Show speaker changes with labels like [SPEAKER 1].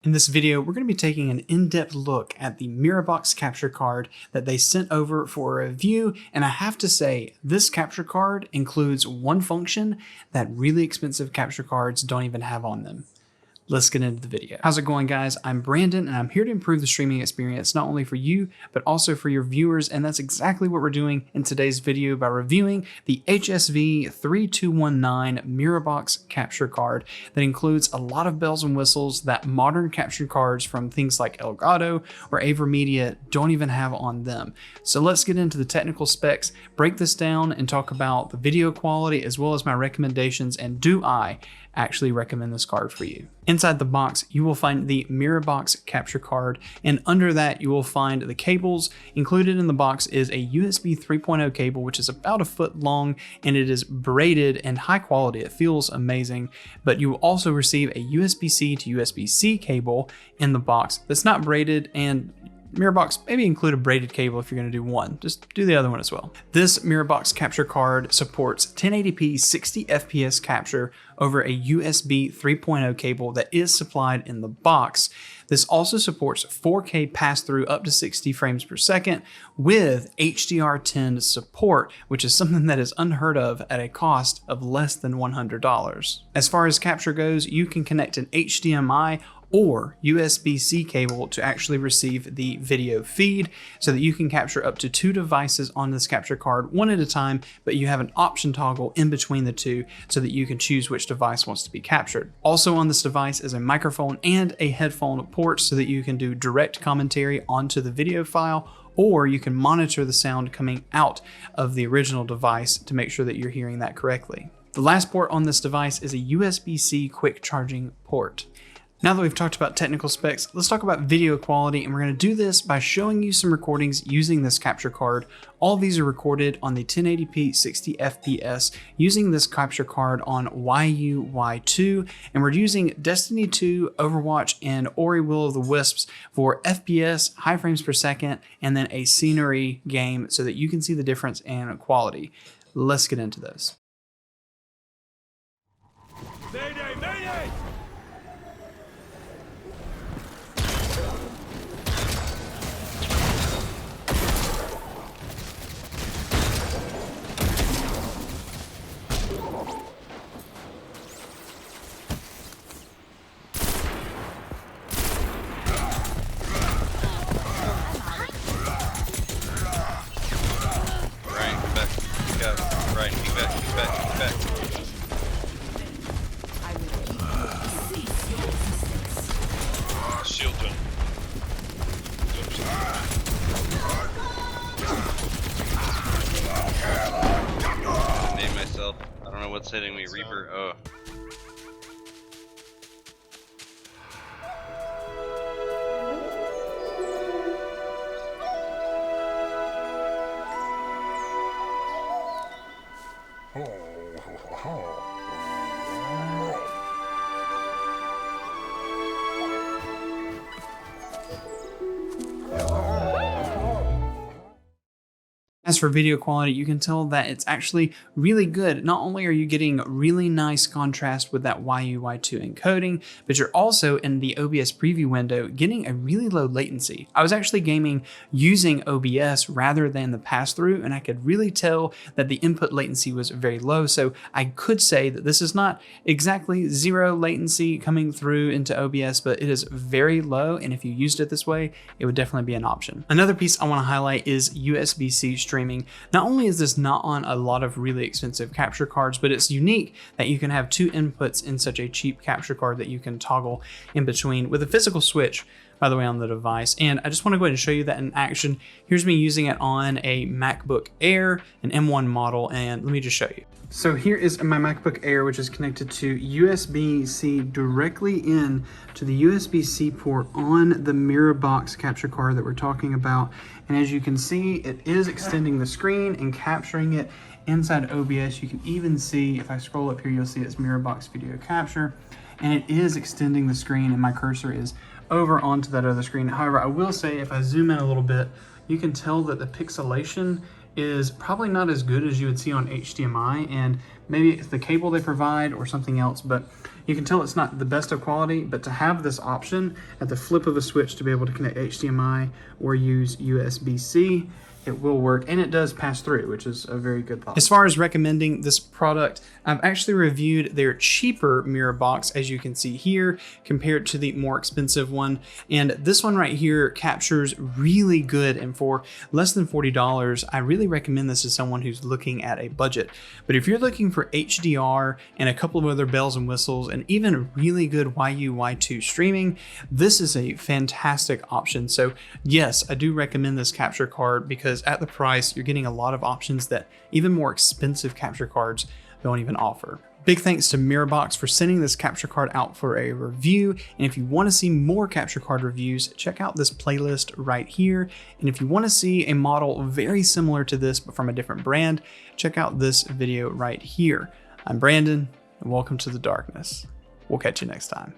[SPEAKER 1] In this video, we're going to be taking an in-depth look at the Mirabox capture card that they sent over for a review, and I have to say, this capture card includes one function that really expensive capture cards don't even have on them. Let's get into the video. How's it going, guys? I'm Brandon, and I'm here to improve the streaming experience, not only for you, but also for your viewers, and that's exactly what we're doing in today's video by reviewing the HSV3219 Mirabox capture card that includes a lot of bells and whistles that modern capture cards from things like Elgato or AverMedia don't even have on them. So let's get into the technical specs, break this down, and talk about the video quality as well as my recommendations, and do I actually recommend this card for you. Inside the box, you will find the Mirabox capture card, and under that you will find the cables. Included in the box is a USB 3.0 cable, which is about a foot long, and it is braided and high quality. It feels amazing, but you will also receive a USB-C to USB-C cable in the box that's not braided, and Mirabox, maybe include a braided cable if you're going to do one. Just do the other one as well. This Mirabox capture card supports 1080p 60 FPS capture over a USB 3.0 cable that is supplied in the box. This also supports 4K pass-through up to 60 frames per second with HDR10 support, which is something that is unheard of at a cost of less than $100. As far as capture goes, you can connect an HDMI or USB-C cable to actually receive the video feed so that you can capture up to 2 devices on this capture card, one at a time, but you have an option toggle in between the two so that you can choose which device wants to be captured. Also on this device is a microphone and a headphone port so that you can do direct commentary onto the video file, or you can monitor the sound coming out of the original device to make sure that you're hearing that correctly. The last port on this device is a USB-C quick charging port. Now that we've talked about technical specs, let's talk about video quality, and we're going to do this by showing you some recordings using this capture card. All of these are recorded on the 1080p 60 FPS using this capture card on YU-Y2, and we're using Destiny 2, Overwatch, and Ori Will of the Wisps for FPS, high frames per second, and then a scenery game so that you can see the difference in quality. Let's get into this.
[SPEAKER 2] Mayday! Mayday! Shield jump. Name myself. I don't know what's hitting me. Reaper. Oh.
[SPEAKER 1] As for video quality, you can tell that it's actually really good. Not only are you getting really nice contrast with that YU-Y2 encoding, but you're also in the OBS preview window getting a really low latency. I was actually gaming using OBS rather than the pass-through, and I could really tell that the input latency was very low. So I could say that this is not exactly zero latency coming through into OBS, but it is very low, and if you used it this way, it would definitely be an option. Another piece I want to highlight is USB-C streaming. Not only is this not on a lot of really expensive capture cards, but it's unique that you can have 2 inputs in such a cheap capture card that you can toggle in between with a physical switch, by the way, on the device. And I just want to go ahead and show you that in action. Here's me using it on a MacBook Air, an M1 model, and let me just show you. So here is my MacBook Air, which is connected to USB-C directly in to the USB-C port on the Mirabox capture card that we're talking about. And as you can see, it is extending the screen and capturing it inside OBS. You can even see, if I scroll up here, you'll see it's Mirabox video capture, and it is extending the screen, and my cursor is over onto that other screen. However, I will say, if I zoom in a little bit, you can tell that the pixelation is probably not as good as you would see on HDMI, and maybe it's the cable they provide or something else, but you can tell it's not the best of quality. But to have this option at the flip of a switch to be able to connect HDMI or use USB-C, it will work, and it does pass through, which is a very good thought. As far as recommending this product, I've actually reviewed their cheaper Mirabox, as you can see here, compared to the more expensive one. And this one right here captures really good, and for less than $40, I really recommend this to someone who's looking at a budget. But if you're looking for HDR and a couple of other bells and whistles, and even really good YU/Y2 streaming, this is a fantastic option. So yes, I do recommend this capture card, because at the price, you're getting a lot of options that even more expensive capture cards don't even offer. Big thanks to Mirabox for sending this capture card out for a review. And if you want to see more capture card reviews, check out this playlist right here. And if you want to see a model very similar to this, but from a different brand, check out this video right here. I'm Brandon, and welcome to the darkness. We'll catch you next time.